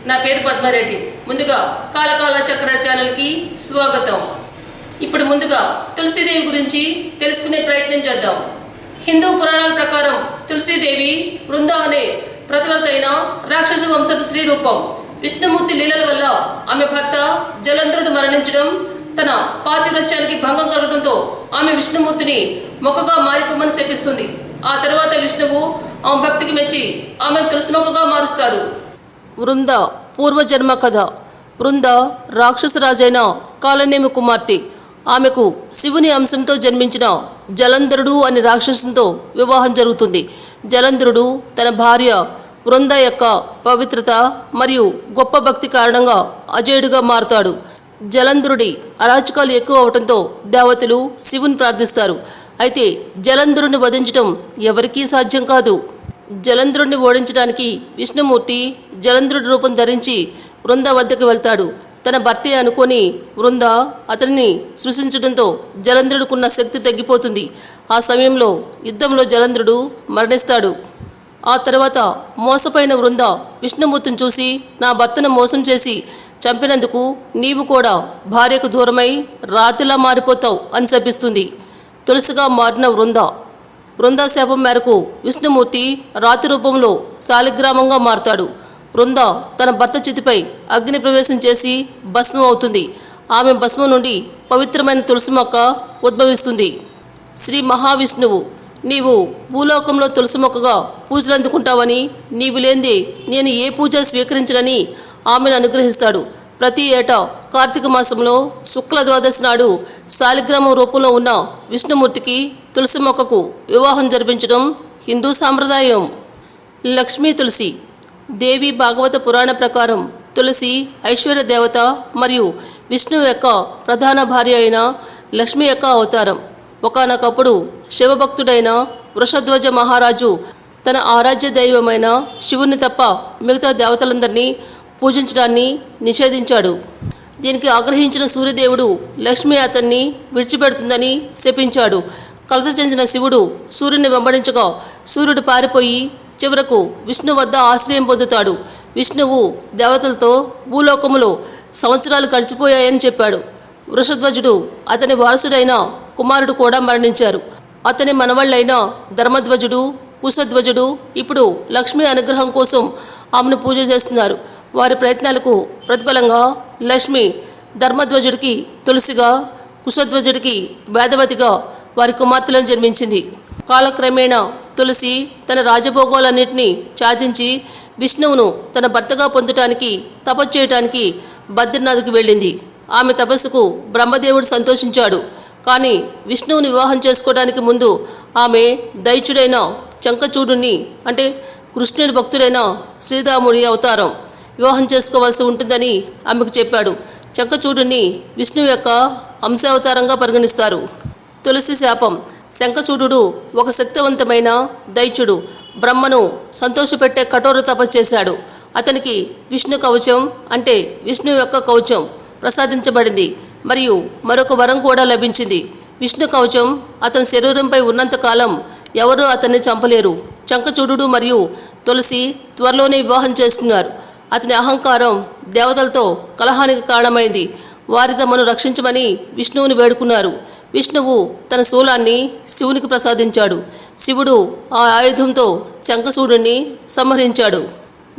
నా పేరు పద్మారెడ్డి. ముందుగా కాలకాల చక్ర ఛానల్కి స్వాగతం. ఇప్పుడు ముందుగా తులసీదేవి గురించి తెలుసుకునే ప్రయత్నం చేద్దాం. హిందూ పురాణాల ప్రకారం తులసీదేవి బృంద అనే ప్రతివ్రత అయిన రాక్షస వంశపు స్త్రీ రూపం. విష్ణుమూర్తి లీలల వల్ల ఆమె భర్త జలంధరుడు మరణించడం, తన పాతివ్రత్యానికి భంగం కలగడంతో ఆమె విష్ణుమూర్తిని మొక్కగా మారిపోమని శపిస్తుంది. ఆ తర్వాత విష్ణువు ఆమె భక్తికి మెచ్చి ఆమెను తులసి మొక్కగా మారుస్తాడు. వృంద పూర్వజన్మ కథ. వృంద రాక్షసరాజైన కాలనేమి కుమార్తె. ఆమెకు శివుని అంశంతో జన్మించిన జలంధరుడు అనే రాక్షసునితో వివాహం జరుగుతుంది. జలంధరుడు తన భార్య వృంద యొక్క పవిత్రత మరియు గొప్ప భక్తి కారణంగా అజేయుడిగా మారుతాడు. జలంధరుడి అరాచకాలు ఎక్కువ అవడంతో దేవతలు శివుని ప్రార్థిస్తారు. అయితే జలంధరుడిని వధించడం ఎవరికీ సాధ్యం కాదు. జలంధరుడిని ఓడించడానికి విష్ణుమూర్తి జలంధరుడి రూపం ధరించి వృంద వద్దకు వెళ్తాడు. తన భర్తే అనుకొని వృంద అతనిని సృష్టించడంతో జలంధరుడుకున్న శక్తి తగ్గిపోతుంది. ఆ సమయంలో యుద్ధంలో జలంధరుడు మరణిస్తాడు. ఆ తర్వాత మోసపోయిన వృంద విష్ణుమూర్తిని చూసి, నా భర్తను మోసం చేసి చంపినందుకు నీవు కూడా భార్యకు దూరమై రాతిలా మారిపోతావు అని శపిస్తుంది. తులసిగా మారిన వృంద శాపం మేరకు విష్ణుమూర్తి రాతి రూపంలో శాలిగ్రామంగా మారతాడు. వృంద తన భర్త చితిపై అగ్ని ప్రవేశం చేసి భస్మం అవుతుంది. ఆమె భస్మం నుండి పవిత్రమైన తులసి మొక్క ఉద్భవిస్తుంది. శ్రీ మహావిష్ణువు, నీవు భూలోకంలో తులసి మొక్కగా పూజలు అందుకుంటావని, నీవు లేనిదే నేను ఏ పూజ స్వీకరించనని ఆమెను అనుగ్రహిస్తాడు. ప్రతి ఏటా కార్తీక మాసంలో శుక్ల ద్వాదశి నాడు శాలిగ్రామం రూపంలో ఉన్న విష్ణుమూర్తికి తులసి మొక్కకు వివాహం జరిపించడం హిందూ సాంప్రదాయం. లక్ష్మీ తులసి. దేవి భాగవత పురాణ ప్రకారం తులసి ఐశ్వర్య దేవత మరియు విష్ణువు యొక్క ప్రధాన భార్య అయిన లక్ష్మి యొక్క అవతారం. ఒకానొకప్పుడు శివభక్తుడైన వృషధ్వజ మహారాజు తన ఆరాధ్య దైవమైన శివుని తప్ప మిగతా దేవతలందరినీ పూజించడాన్ని నిషేధించాడు. దీనికి ఆగ్రహించిన సూర్యదేవుడు లక్ష్మి అతన్ని విడిచిపెడుతుందని శపించాడు. కలత చెందిన శివుడు సూర్యుని వెంబడించగా సూర్యుడు పారిపోయి చివరకు విష్ణు వద్ద ఆశ్రయం పొందుతాడు. విష్ణువు దేవతలతో భూలోకములో సంవత్సరాలు గడిచిపోయాయని చెప్పాడు. వృషధ్వజుడు అతని వారసుడైన కుమారుడు కూడా మరణించారు. అతని మనవళ్ళైన ధర్మధ్వజుడు, కుశధ్వజుడు ఇప్పుడు లక్ష్మీ అనుగ్రహం కోసం ఆమెను పూజ చేస్తున్నారు. వారి ప్రయత్నాలకు ప్రతిఫలంగా లక్ష్మి ధర్మధ్వజుడికి తులసిగా, కుశధ్వజుడికి వేదవతిగా వారి కుమార్తెలను జన్మించింది. కాలక్రమేణా తులసి తన రాజభోగాలన్నింటినీ త్యాజించి విష్ణువును తన భర్తగా పొందటానికి తపస్సు చేయటానికి బద్రీనాథ్కి వెళ్ళింది. ఆమె తపస్సుకు బ్రహ్మదేవుడు సంతోషించాడు. కానీ విష్ణువుని వివాహం చేసుకోవడానికి ముందు ఆమె దైత్యుడైన చంకచూడుని, అంటే కృష్ణుని భక్తుడైన శ్రీరాముడి అవతారం వివాహం చేసుకోవాల్సి ఉంటుందని ఆమెకు చెప్పాడు. చంకచూడుని విష్ణువు యొక్క అంశావతారంగా పరిగణిస్తారు. తులసి శాపం. శంఖచూడు ఒక శక్తివంతమైన దైత్యుడు బ్రహ్మను సంతోషపెట్టే కఠోర తపస్సు చేశాడు. అతనికి విష్ణు కవచం, అంటే విష్ణువు యొక్క కవచం ప్రసాదించబడింది మరియు మరొక వరం కూడా లభించింది. విష్ణు కవచం అతని శరీరంపై ఉన్నంతకాలం ఎవరూ అతన్ని చంపలేరు. శంఖచూడు మరియు తులసి త్వరలోనే వివాహం చేసుకున్నారు. అతని అహంకారం దేవతలతో కలహానికి కారణమైంది. వారి తమను రక్షించమని విష్ణువుని వేడుకున్నారు. విష్ణువు తన శూలాన్ని శివునికి ప్రసాదించాడు. శివుడు ఆ ఆయుధంతో శంఖచూడుని సంహరించాడు.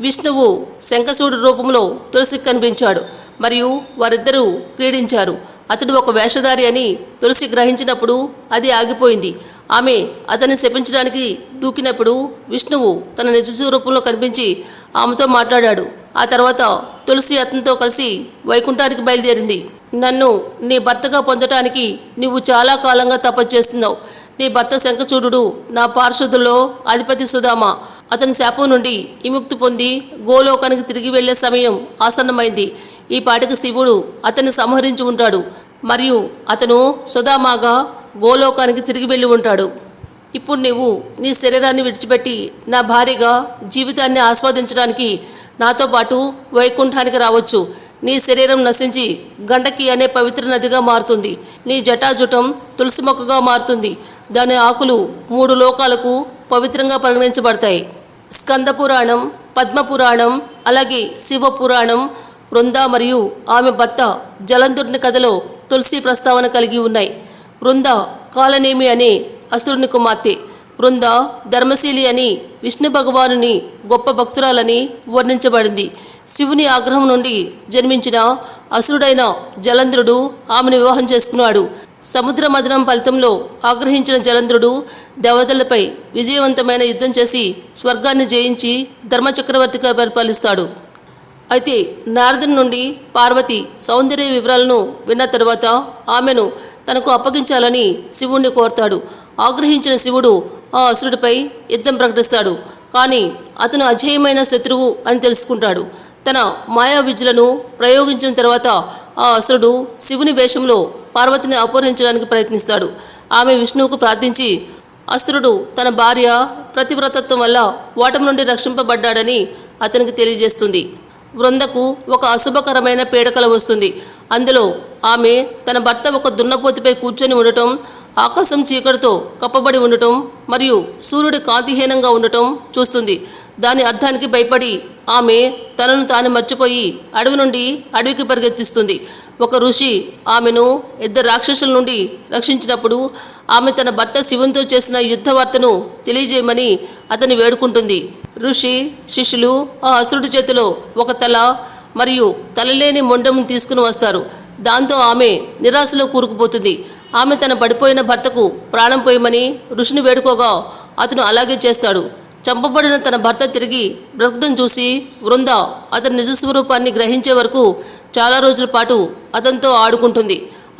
విష్ణువు శంఖచూడు రూపంలో తులసికి కనిపించాడు మరియు వారిద్దరూ క్రీడించారు. అతడు ఒక వేషధారి అని తులసి గ్రహించినప్పుడు అది ఆగిపోయింది. ఆమె అతన్ని శపించడానికి దూకినప్పుడు విష్ణువు తన నిజ స్వరూపంలో కనిపించి ఆమెతో మాట్లాడాడు. ఆ తర్వాత తులసి అతనితో కలిసి వైకుంఠానికి బయలుదేరింది. నన్ను నీ భర్తగా పొందటానికి నీవు చాలా కాలంగా తపస్సు చేస్తున్నావు. నీ భర్త శంఖచూడు నా పార్షదుల్లో అధిపతి సుధామ. అతని శాపం నుండి విముక్తి పొంది గోలోకానికి తిరిగి వెళ్లే సమయం ఆసన్నమైంది. ఈ పాటికి శివుడు అతన్ని సంహరించి ఉంటాడు మరియు అతను సుధామాగా గోలోకానికి తిరిగి వెళ్ళి ఉంటాడు. ఇప్పుడు నీవు నీ శరీరాన్ని విడిచిపెట్టి నా భార్యగా జీవితాన్ని ఆస్వాదించడానికి నాతో పాటు వైకుంఠానికి రావచ్చు. నీ శరీరం నశించి గండకి అనే పవిత్ర నదిగా మారుతుంది. నీ జటాజుటం తులసి మొక్కగా మారుతుంది. దాని ఆకులు 3 లోకాలకు పవిత్రంగా పరిగణించబడతాయి. స్కంద పురాణం పద్మపురాణం, అలాగే శివపురాణం, వృంద మరియు ఆమె భర్త జలంధరుని కథలో తులసి ప్రస్తావన కలిగి ఉన్నాయి. వృంద కాలనేమి అనే అసురుని కుమార్తె. వృంద ధర్మశీలి అని విష్ణు భగవానుని గొప్ప భక్తురాలని వర్ణించబడింది. శివుని ఆగ్రహం నుండి జన్మించిన అసురుడైన జలంధరుడు ఆమెను వివాహం చేసుకున్నాడు. సముద్ర మథనం ఫలితంలో ఆగ్రహించిన జలంధరుడు దేవతలపై విజయవంతమైన యుద్ధం చేసి స్వర్గాన్ని జయించి ధర్మచక్రవర్తిగా పరిపాలిస్తాడు. అయితే నారదుని నుండి పార్వతి సౌందర్య వివరాలను విన్న తరువాత ఆమెను తనకు అప్పగించాలని శివుణ్ణి కోరతాడు. ఆగ్రహించిన శివుడు ఆ అసురుడిపై యుద్ధం ప్రకటిస్తాడు. కానీ అతను అజేయమైన శత్రువు అని తెలుసుకుంటాడు. తన మాయా విద్యలను ప్రయోగించిన తర్వాత ఆ అసురుడు శివుని వేషంలో పార్వతిని అపహరించడానికి ప్రయత్నిస్తాడు. ఆమె విష్ణువుకు ప్రార్థించి అసురుడు తన భార్య ప్రతివ్రతత్వం వల్ల ఓటమి నుండి రక్షింపబడ్డాడని అతనికి తెలియజేస్తుంది. వృందకు ఒక అశుభకరమైన పీడకల వస్తుంది. అందులో ఆమె తన భర్త ఒక దున్నపోతుపై కూర్చొని ఉండటం, ఆకాశం చీకటితో కప్పబడి ఉండటం మరియు సూర్యుడి కాంతిహీనంగా ఉండటం చూస్తుంది. దాని అర్థానికి భయపడి ఆమె తనను తాను మర్చిపోయి అడవి నుండి అడవికి పరిగెత్తిస్తుంది. ఒక ఋషి ఆమెను ఇద్దరు రాక్షసుల నుండి రక్షించినప్పుడు ఆమె తన భర్త శివునితో చేసిన యుద్ధ వార్తను తెలియజేయమని అతన్ని వేడుకుంటుంది. ఋషి శిష్యులు ఆ అసురుడి చేతిలో ఒక తల మరియు తలలేని మొండెము తీసుకుని వస్తారు. దాంతో ఆమె నిరాశలో కూరుకుపోతుంది. ఆమె తన పడిపోయిన భర్తకు ప్రాణం పోయమని ఋషిని వేడుకోగా అతను అలాగే చేస్తాడు. చంపబడిన తన భర్త తిరిగి బ్రతకడం చూసి వృంద అతని నిజస్వరూపాన్ని గ్రహించే వరకు చాలా రోజుల పాటు అతనితో ఆడుకుంటుంది.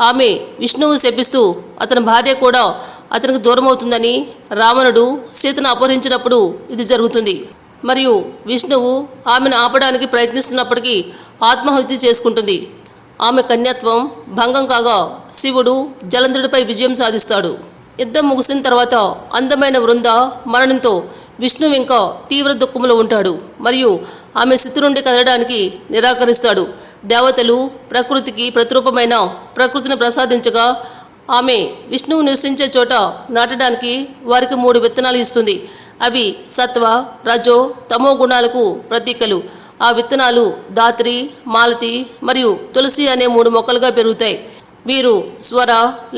ఆమె విష్ణువు శపిస్తూ అతని భార్య కూడా అతనికి దూరం అవుతుందని రావణుడు సీతను అపహరించినప్పుడు ఇది జరుగుతుంది. మరియు విష్ణువు ఆమెను ఆపడానికి ప్రయత్నిస్తున్నప్పటికీ ఆత్మాహుతి చేసుకుంటుంది. ఆమె కన్యత్వం భంగం కాగా శివుడు జలంధరుడిపై విజయం సాధిస్తాడు. యుద్ధం ముగిసిన తర్వాత అందమైన వృంద మరణంతో విష్ణువు ఇంకా తీవ్ర దుఃఖంలో ఉంటాడు మరియు ఆమె స్థితి నుండి కదలడానికి నిరాకరిస్తాడు. దేవతలు ప్రకృతికి ప్రతిరూపమైన ప్రకృతిని ప్రసాదించగా ఆమె విష్ణువు నివసించే చోట నాటడానికి వారికి 3 విత్తనాలు ఇస్తుంది. అవి సత్వ, రజో, తమో గుణాలకు ప్రతీకలు. ఆ విత్తనాలు ధాత్రి, మాలతి మరియు తులసి అనే 3 మొక్కలుగా పెరుగుతాయి. వీరు స్వర,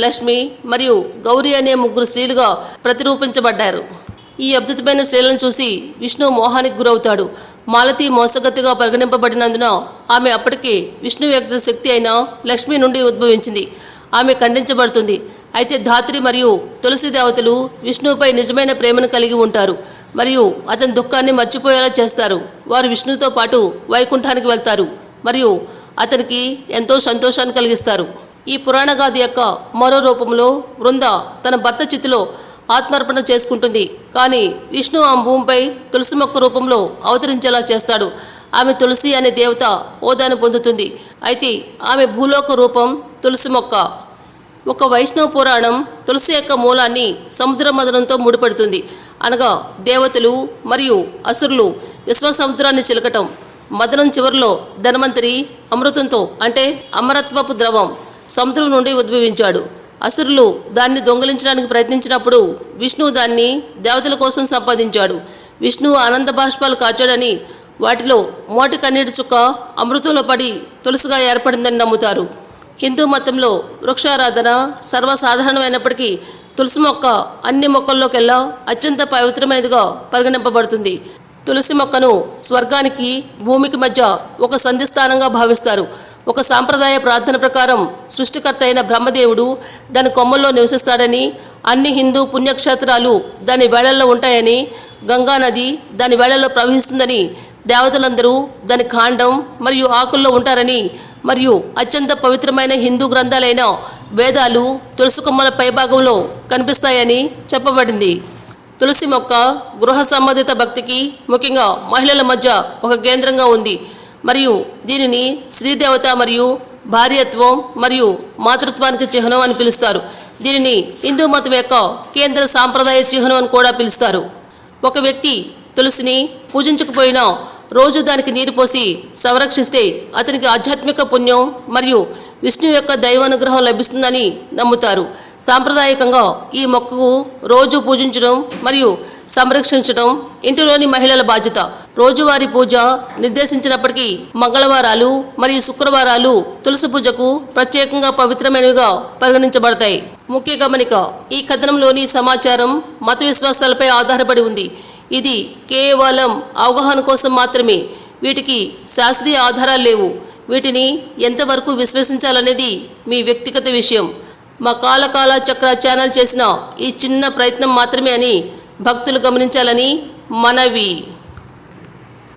లక్ష్మి మరియు గౌరీ అనే 3 స్త్రీలుగా ప్రతిరూపించబడ్డారు. ఈ అద్భుతమైన స్త్రీలను చూసి విష్ణువు మోహానికి గురవుతాడు. మాలతి మోసగతిగా పరిగణింపబడినందున ఆమె అప్పటికే విష్ణువు యొక్క శక్తి అయిన లక్ష్మి నుండి ఉద్భవించింది. ఆమె ఖండించబడుతుంది. అయితే ధాత్రి మరియు తులసి దేవతలు విష్ణువుపై నిజమైన ప్రేమను కలిగి ఉంటారు మరియు అతని దుఃఖాన్ని మర్చిపోయేలా చేస్తారు. వారు విష్ణువుతో పాటు వైకుంఠానికి వెళ్తారు మరియు అతనికి ఎంతో సంతోషాన్ని కలిగిస్తారు. ఈ పురాణ గాథ యొక్క మరో రూపంలో వృంద తన భర్త చితిలో ఆత్మార్పణ చేసుకుంటుంది. కానీ విష్ణు ఆ భూమిపై తులసి మొక్క రూపంలో అవతరించేలా చేస్తాడు. ఆమె తులసి అనే దేవత హోదాను పొందుతుంది. అయితే ఆమె భూలోక రూపం తులసి మొక్క. ఒక వైష్ణవ పురాణం తులసి యొక్క మూలాన్ని సముద్ర మథనంతో ముడిపడుతుంది. అనగా దేవతలు మరియు అసురులు విశ్వసముద్రాన్ని చిలకటం. మథనం చివరిలో ధన్వంతరి అమృతంతో అంటే అమరత్వపు ద్రవం సముద్రం నుండి ఉద్భవించాడు. అసురులు దాన్ని దొంగిలించడానికి ప్రయత్నించినప్పుడు విష్ణువు దాన్ని దేవతల కోసం సంపాదించాడు. విష్ణువు ఆనంద బాష్పాలు కాచాడని వాటిలో మోటి కన్నీటి చుక్క అమృతంలో పడి తులసిగా ఏర్పడిందని నమ్ముతారు. హిందూ మతంలో వృక్షారాధన సర్వసాధారణమైనప్పటికీ తులసి మొక్క అన్ని మొక్కల్లోకెల్లా అత్యంత పవిత్రమైనదిగా పరిగణింపబడుతుంది. తులసి మొక్కను స్వర్గానికి భూమికి మధ్య ఒక సంధిస్థానంగా భావిస్తారు. ఒక సాంప్రదాయ ప్రార్థన ప్రకారం సృష్టికర్త అయిన బ్రహ్మదేవుడు దాని కొమ్మల్లో నివసిస్తాడని, అన్ని హిందూ పుణ్యక్షేత్రాలు దాని వేళల్లో ఉంటాయని, గంగా నది దాని వేళల్లో ప్రవహిస్తుందని, దేవతలందరూ దాని కాండం మరియు ఆకుల్లో ఉంటారని మరియు అత్యంత పవిత్రమైన హిందూ గ్రంథాలైన వేదాలు తులసి కొమ్మల పైభాగంలో కనిపిస్తాయని చెప్పబడింది. తులసి మొక్క గృహ సంబంధిత భక్తికి ముఖ్యంగా మహిళల మధ్య ఒక కేంద్రంగా ఉంది మరియు దీనిని శ్రీదేవత మరియు భార్యత్వం మరియు మాతృత్వానికి చిహ్నం అని పిలుస్తారు. దీనిని హిందూ మతం యొక్క కేంద్ర సాంప్రదాయ చిహ్నం అని కూడా పిలుస్తారు. ఒక వ్యక్తి తులసిని పూజించకపోయినా రోజు దానికి నీరు పోసి సంరక్షిస్తే అతనికి ఆధ్యాత్మిక పుణ్యం మరియు విష్ణు యొక్క దైవానుగ్రహం లభిస్తుందని నమ్ముతారు. సాంప్రదాయకంగా ఈ మొక్కకు రోజు పూజించడం మరియు సంరక్షించడం ఇంటిలోని మహిళల బాధ్యత. రోజువారీ పూజ నిర్దేశించినప్పటికీ మంగళవారాలు మరియు శుక్రవారాలు తులసి పూజకు ప్రత్యేకంగా పవిత్రమైనవిగా పరిగణించబడతాయి. ముఖ్య గమనిక: ఈ కథనంలోని సమాచారం మత విశ్వాసాలపై ఆధారపడి ఉంది. ఇది కేవలం అవగాహన కోసం మాత్రమే. వీటికి శాస్త్రీయ ఆధారాలు లేవు. వీటిని ఎంతవరకు విశ్వసించాలనేది మీ వ్యక్తిగత విషయం. మా కాలకాల చక్ర ఛానల్ చేసిన ఈ చిన్న ప్రయత్నం మాత్రమే అని భక్తులు గమనించాలని మనవి.